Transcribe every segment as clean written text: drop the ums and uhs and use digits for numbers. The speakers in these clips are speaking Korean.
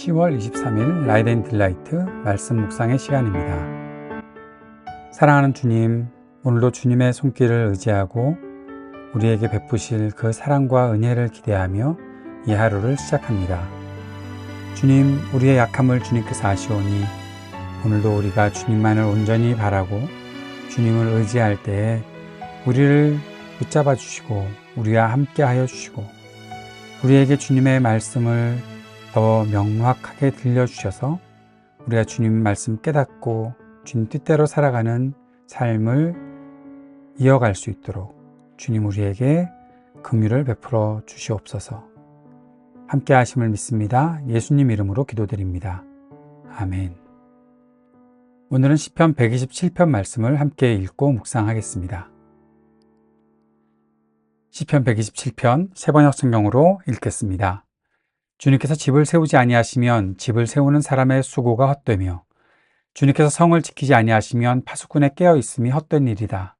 10월 23일 라이트 앤 딜라이트 말씀 묵상의 시간입니다. 사랑하는 주님, 오늘도 주님의 손길을 의지하고 우리에게 베푸실 그 사랑과 은혜를 기대하며 이 하루를 시작합니다. 주님, 우리의 약함을 주님께서 아시오니 오늘도 우리가 주님만을 온전히 바라고 주님을 의지할 때에 우리를 붙잡아 주시고 우리와 함께 하여 주시고 우리에게 주님의 말씀을 더 명확하게 들려주셔서 우리가 주님 말씀 깨닫고 주님 뜻대로 살아가는 삶을 이어갈 수 있도록 주님 우리에게 긍휼을 베풀어 주시옵소서. 함께 하심을 믿습니다. 예수님 이름으로 기도드립니다. 아멘. 오늘은 시편 127편 말씀을 함께 읽고 묵상하겠습니다. 시편 127편 세번역 성경으로 읽겠습니다. 주님께서 집을 세우지 아니하시면 집을 세우는 사람의 수고가 헛되며 주님께서 성을 지키지 아니하시면 파수꾼의 깨어있음이 헛된 일이다.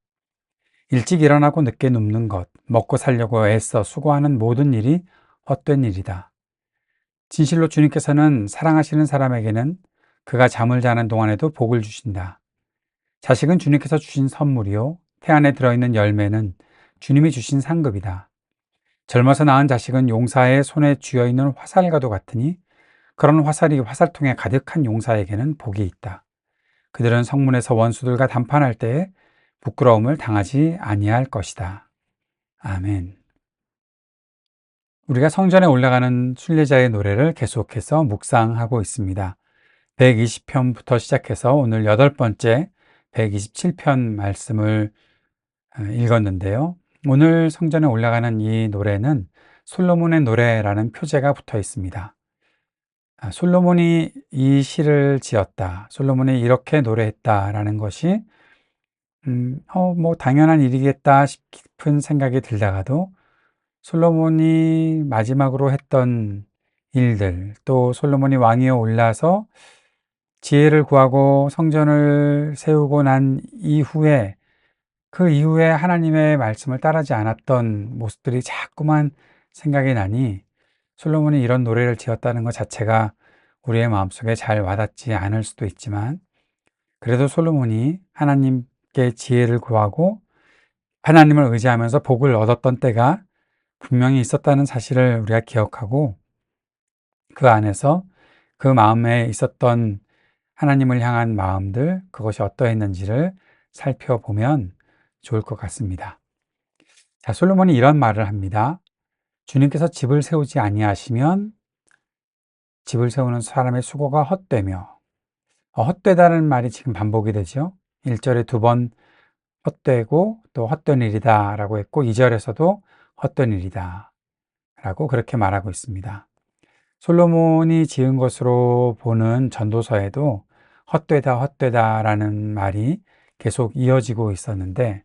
일찍 일어나고 늦게 눕는 것, 먹고 살려고 애써 수고하는 모든 일이 헛된 일이다. 진실로 주님께서는 사랑하시는 사람에게는 그가 잠을 자는 동안에도 복을 주신다. 자식은 주님께서 주신 선물이요 태 안에 들어있는 열매는 주님이 주신 상급이다. 젊어서 낳은 자식은 용사의 손에 쥐어있는 화살과도 같으니 그런 화살이 화살통에 가득한 용사에게는 복이 있다. 그들은 성문에서 원수들과 담판할 때에 부끄러움을 당하지 아니할 것이다. 아멘. 우리가 성전에 올라가는 순례자의 노래를 계속해서 묵상하고 있습니다. 120편부터 시작해서 오늘 8번째 127편 말씀을 읽었는데요. 오늘 성전에 올라가는 이 노래는 솔로몬의 노래라는 표제가 붙어 있습니다. 솔로몬이 이 시를 지었다, 솔로몬이 이렇게 노래했다라는 것이 당연한 일이겠다 싶은 생각이 들다가도 솔로몬이 마지막으로 했던 일들, 또 솔로몬이 왕위에 올라서 지혜를 구하고 성전을 세우고 난 이후에 그 이후에 하나님의 말씀을 따르지 않았던 모습들이 자꾸만 생각이 나니 솔로몬이 이런 노래를 지었다는 것 자체가 우리의 마음속에 잘 와닿지 않을 수도 있지만 그래도 솔로몬이 하나님께 지혜를 구하고 하나님을 의지하면서 복을 얻었던 때가 분명히 있었다는 사실을 우리가 기억하고 그 안에서 그 마음에 있었던 하나님을 향한 마음들, 그것이 어떠했는지를 살펴보면 좋을 것 같습니다. 자, 솔로몬이 이런 말을 합니다. 주님께서 집을 세우지 아니하시면 집을 세우는 사람의 수고가 헛되며, 헛되다는 말이 지금 반복이 되죠. 1절에 2번 헛되고 또 헛된 일이다 라고 했고 2절에서도 헛된 일이다 라고 그렇게 말하고 있습니다. 솔로몬이 지은 것으로 보는 전도서에도 헛되다 라는 말이 계속 이어지고 있었는데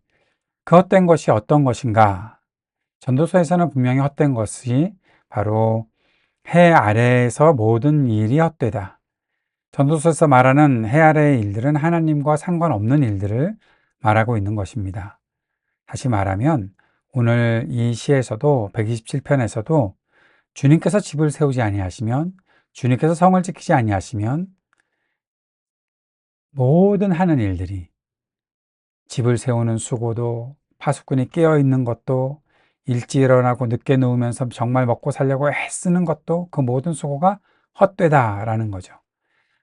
그 헛된 것이 어떤 것인가? 전도서에서는 분명히 헛된 것이 바로 해 아래에서 모든 일이 헛되다. 전도서에서 말하는 해 아래의 일들은 하나님과 상관없는 일들을 말하고 있는 것입니다. 다시 말하면 오늘 이 시에서도 127편에서도 주님께서 집을 세우지 아니하시면, 주님께서 성을 지키지 아니하시면 모든 하는 일들이, 집을 세우는 수고도, 파수꾼이 깨어있는 것도, 일찍 일어나고 늦게 누우면서 정말 먹고 살려고 애쓰는 것도 그 모든 수고가 헛되다라는 거죠.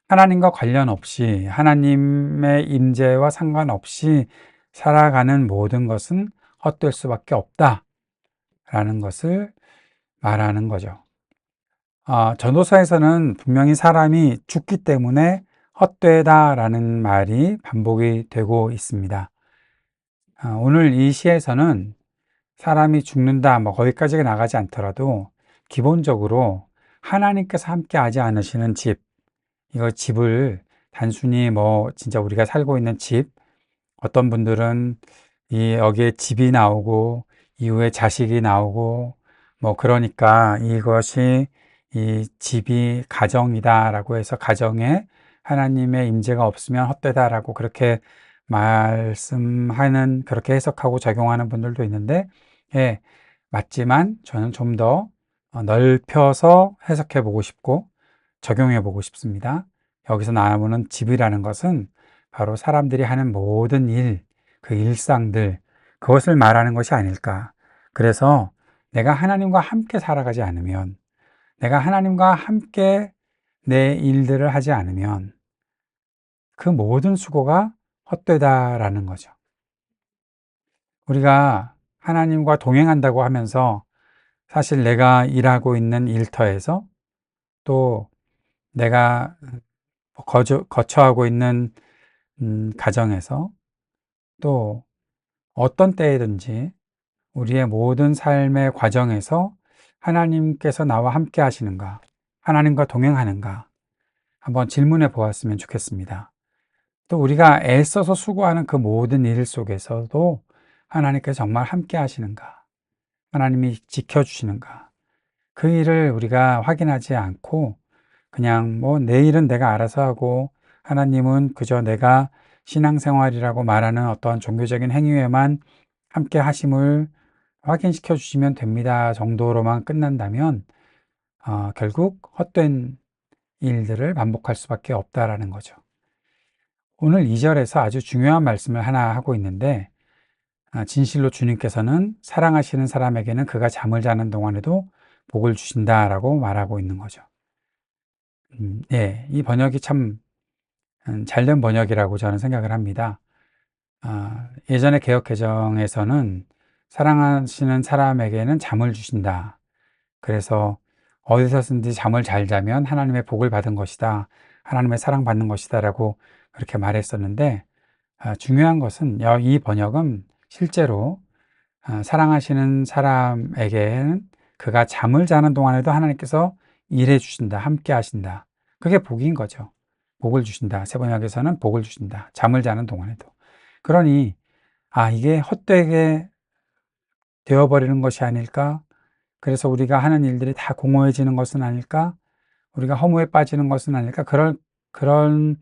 하나님과 관련 없이, 하나님의 임재와 상관없이 살아가는 모든 것은 헛될 수밖에 없다라는 것을 말하는 거죠. 전도서에서는 분명히 사람이 죽기 때문에 헛되다라는 말이 반복이 되고 있습니다. 오늘 이 시에서는 사람이 죽는다, 거기까지 나가지 않더라도 기본적으로 하나님께서 함께 하지 않으시는 집, 이거 집을 단순히 진짜 우리가 살고 있는 집, 어떤 분들은 여기에 집이 나오고 이후에 자식이 나오고 그러니까 이것이 이 집이 가정이다라고 해서 가정에 하나님의 임재가 없으면 헛되다라고 그렇게 말씀하는, 그렇게 해석하고 적용하는 분들도 있는데, 예, 맞지만 저는 좀 더 넓혀서 해석해 보고 싶고 적용해 보고 싶습니다. 여기서 나오는 집이라는 것은 바로 사람들이 하는 모든 일, 그 일상들, 그것을 말하는 것이 아닐까. 그래서 내가 하나님과 함께 살아가지 않으면, 내가 하나님과 함께 내 일들을 하지 않으면 그 모든 수고가 헛되다라는 거죠. 우리가 하나님과 동행한다고 하면서 사실 내가 일하고 있는 일터에서 또 내가 거처하고 있는 가정에서 또 어떤 때이든지 우리의 모든 삶의 과정에서 하나님께서 나와 함께 하시는가, 하나님과 동행하는가 한번 질문해 보았으면 좋겠습니다. 또 우리가 애써서 수고하는 그 모든 일 속에서도 하나님께서 정말 함께 하시는가, 하나님이 지켜주시는가, 그 일을 우리가 확인하지 않고 그냥 뭐 내 일은 내가 알아서 하고 하나님은 그저 내가 신앙생활이라고 말하는 어떠한 종교적인 행위에만 함께 하심을 확인시켜 주시면 됩니다 정도로만 끝난다면 결국 헛된 일들을 반복할 수밖에 없다라는 거죠. 오늘 2절에서 아주 중요한 말씀을 하나 하고 있는데 진실로 주님께서는 사랑하시는 사람에게는 그가 잠을 자는 동안에도 복을 주신다라고 말하고 있는 거죠. 예, 이 번역이 참 잘된 번역이라고 저는 생각을 합니다. 예전의 개역 개정에서는 사랑하시는 사람에게는 잠을 주신다. 그래서 어디서든지 잠을 잘 자면 하나님의 복을 받은 것이다. 하나님의 사랑받는 것이다. 라고 그렇게 말했었는데 중요한 것은 이 번역은 실제로 사랑하시는 사람에게는 그가 잠을 자는 동안에도 하나님께서 일해 주신다. 함께 하신다. 그게 복인 거죠. 복을 주신다. 세 번역에서는 복을 주신다. 잠을 자는 동안에도. 그러니 이게 헛되게 되어버리는 것이 아닐까? 그래서 우리가 하는 일들이 다 공허해지는 것은 아닐까? 우리가 허무에 빠지는 것은 아닐까? 그런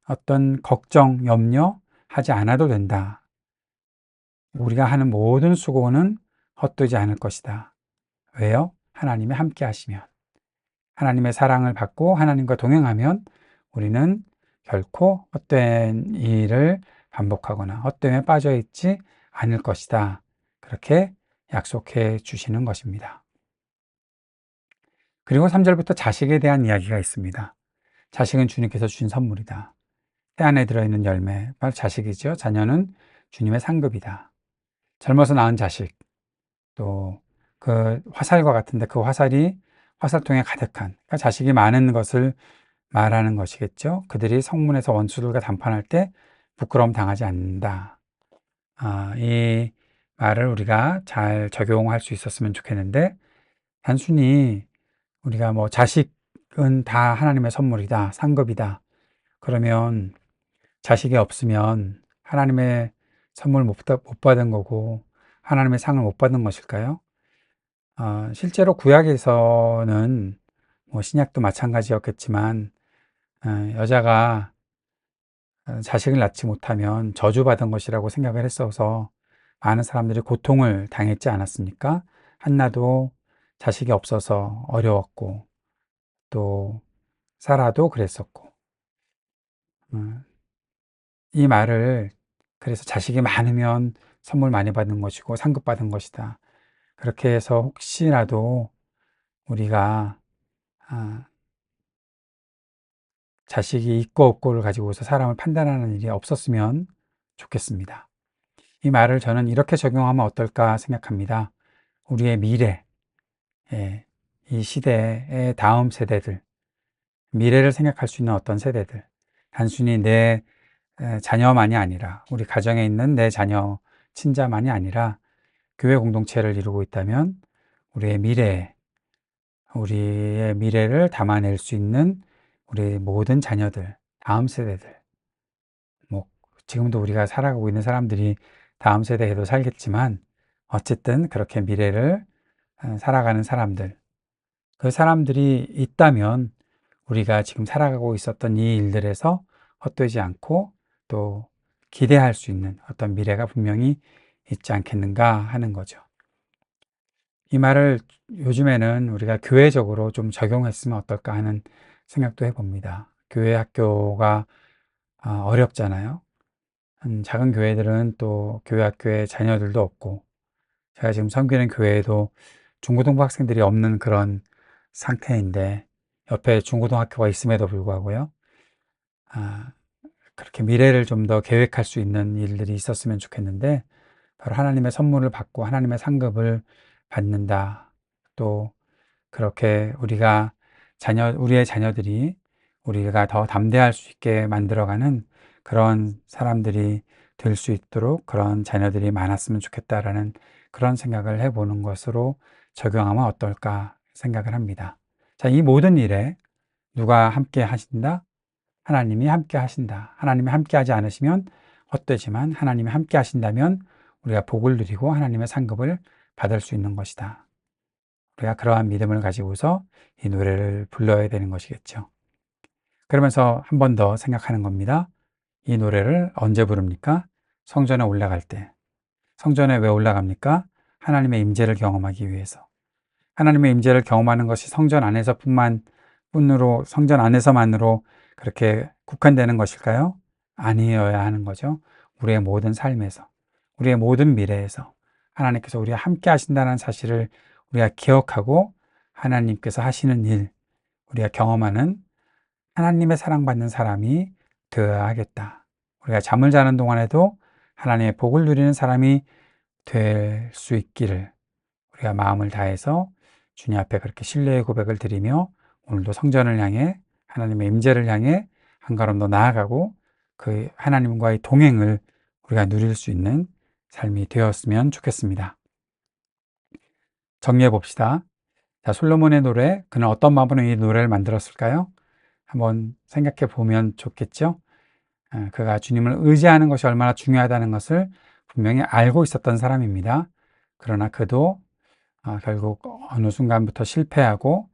어떤 걱정, 염려 하지 않아도 된다. 우리가 하는 모든 수고는 헛되지 않을 것이다. 왜요? 하나님이 함께 하시면. 하나님의 사랑을 받고 하나님과 동행하면 우리는 결코 헛된 일을 반복하거나 헛됨에 빠져 있지 않을 것이다. 그렇게 약속해 주시는 것입니다. 그리고 3절부터 자식에 대한 이야기가 있습니다. 자식은 주님께서 주신 선물이다. 태 안에 들어있는 열매, 바로 자식이죠. 자녀는 주님의 상급이다. 젊어서 낳은 자식, 또 그 화살과 같은데 그 화살이 화살통에 가득한, 그러니까 자식이 많은 것을 말하는 것이겠죠. 그들이 성문에서 원수들과 담판할 때 부끄러움 당하지 않는다. 이 말을 우리가 잘 적용할 수 있었으면 좋겠는데, 단순히 우리가 뭐 자식은 다 하나님의 선물이다, 상급이다. 그러면 자식이 없으면 하나님의 선물 못 받은 거고 하나님의 상을 못 받은 것일까요? 실제로 구약에서는 뭐 신약도 마찬가지였겠지만 여자가 자식을 낳지 못하면 저주받은 것이라고 생각을 했어서 많은 사람들이 고통을 당했지 않았습니까? 한나도 자식이 없어서 어려웠고 또 사라도 그랬었고 이 말을 그래서 자식이 많으면 선물 많이 받는 것이고 상급 받은 것이다. 그렇게 해서 혹시라도 우리가 자식이 있고 없고를 가지고서 사람을 판단하는 일이 없었으면 좋겠습니다. 이 말을 저는 이렇게 적용하면 어떨까 생각합니다. 우리의 미래, 이 시대의 다음 세대들, 미래를 생각할 수 있는 어떤 세대들, 단순히 내 자녀만이 아니라 우리 가정에 있는 내 자녀, 친자만이 아니라 교회 공동체를 이루고 있다면 우리의 미래를 담아낼 수 있는 우리 모든 자녀들, 다음 세대들, 뭐 지금도 우리가 살아가고 있는 사람들이 다음 세대에도 살겠지만 어쨌든 그렇게 미래를 살아가는 사람들, 그 사람들이 있다면 우리가 지금 살아가고 있었던 이 일들에서 헛되지 않고 또 기대할 수 있는 어떤 미래가 분명히 있지 않겠는가 하는 거죠. 이 말을 요즘에는 우리가 교회적으로 좀 적용했으면 어떨까 하는 생각도 해봅니다. 교회 학교가 어렵잖아요. 작은 교회들은 또 교회 학교에 자녀들도 없고, 제가 지금 섬기는 교회에도 중고등부 학생들이 없는 그런 상태인데, 옆에 중고등학교가 있음에도 불구하고요. 그렇게 미래를 좀 더 계획할 수 있는 일들이 있었으면 좋겠는데, 바로 하나님의 선물을 받고 하나님의 상급을 받는다. 또 그렇게 우리의 자녀들이 우리가 더 담대할 수 있게 만들어가는 그런 사람들이 될 수 있도록 그런 자녀들이 많았으면 좋겠다라는 그런 생각을 해보는 것으로 적용하면 어떨까 생각을 합니다. 자, 이 모든 일에 누가 함께 하신다? 하나님이 함께 하신다. 하나님이 함께 하지 않으시면 헛되지만 하나님이 함께 하신다면 우리가 복을 누리고 하나님의 상급을 받을 수 있는 것이다. 우리가 그러한 믿음을 가지고서 이 노래를 불러야 되는 것이겠죠. 그러면서 한 번 더 생각하는 겁니다. 이 노래를 언제 부릅니까? 성전에 올라갈 때. 성전에 왜 올라갑니까? 하나님의 임재를 경험하기 위해서. 하나님의 임재를 경험하는 것이 성전 안에서만으로 그렇게 국한되는 것일까요? 아니어야 하는 거죠. 우리의 모든 삶에서, 우리의 모든 미래에서 하나님께서 우리와 함께 하신다는 사실을 우리가 기억하고 하나님께서 하시는 일, 우리가 경험하는 하나님의 사랑받는 사람이 되어야 하겠다. 우리가 잠을 자는 동안에도 하나님의 복을 누리는 사람이 될 수 있기를 우리가 마음을 다해서 주님 앞에 그렇게 신뢰의 고백을 드리며 오늘도 성전을 향해 하나님의 임재를 향해 한 걸음 더 나아가고 그 하나님과의 동행을 우리가 누릴 수 있는 삶이 되었으면 좋겠습니다. 정리해 봅시다. 자, 솔로몬의 노래, 그는 어떤 마음으로 이 노래를 만들었을까요? 한번 생각해 보면 좋겠죠? 그가 주님을 의지하는 것이 얼마나 중요하다는 것을 분명히 알고 있었던 사람입니다. 그러나 그도 결국 어느 순간부터 실패하고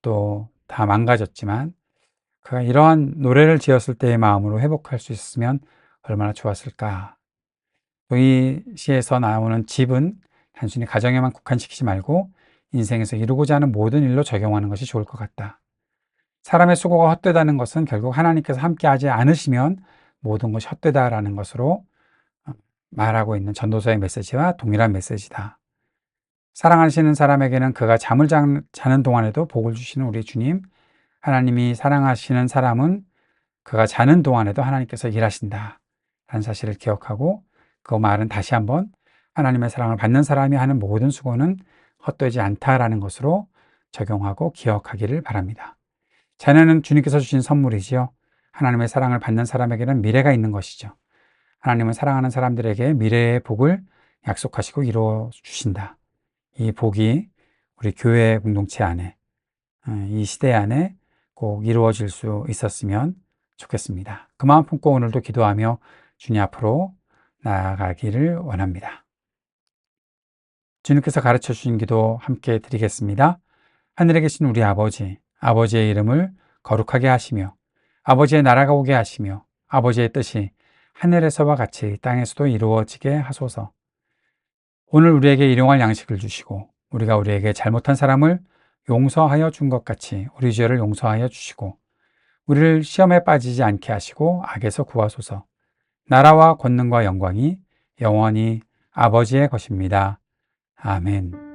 또 다 망가졌지만 그가 이러한 노래를 지었을 때의 마음으로 회복할 수 있었으면 얼마나 좋았을까. 또 이 시에서 나오는 집은 단순히 가정에만 국한시키지 말고 인생에서 이루고자 하는 모든 일로 적용하는 것이 좋을 것 같다. 사람의 수고가 헛되다는 것은 결국 하나님께서 함께하지 않으시면 모든 것이 헛되다라는 것으로 말하고 있는 전도서의 메시지와 동일한 메시지다. 사랑하시는 사람에게는 그가 잠을 자는 동안에도 복을 주시는 우리 주님, 하나님이 사랑하시는 사람은 그가 자는 동안에도 하나님께서 일하신다 라는 사실을 기억하고 그 말은 다시 한번 하나님의 사랑을 받는 사람이 하는 모든 수고는 헛되지 않다라는 것으로 적용하고 기억하기를 바랍니다. 자녀는 주님께서 주신 선물이지요. 하나님의 사랑을 받는 사람에게는 미래가 있는 것이죠. 하나님은 사랑하는 사람들에게 미래의 복을 약속하시고 이루어 주신다. 이 복이 우리 교회 공동체 안에, 이 시대 안에 꼭 이루어질 수 있었으면 좋겠습니다. 그 마음 품고 오늘도 기도하며 주님 앞으로 나아가기를 원합니다. 주님께서 가르쳐 주신 기도 함께 드리겠습니다. 하늘에 계신 우리 아버지, 아버지의 이름을 거룩하게 하시며 아버지의 나라가 오게 하시며 아버지의 뜻이 하늘에서와 같이 땅에서도 이루어지게 하소서. 오늘 우리에게 일용할 양식을 주시고 우리가 우리에게 잘못한 사람을 용서하여 준 것 같이 우리 죄를 용서하여 주시고 우리를 시험에 빠지지 않게 하시고 악에서 구하소서. 나라와 권능과 영광이 영원히 아버지의 것입니다. 아멘.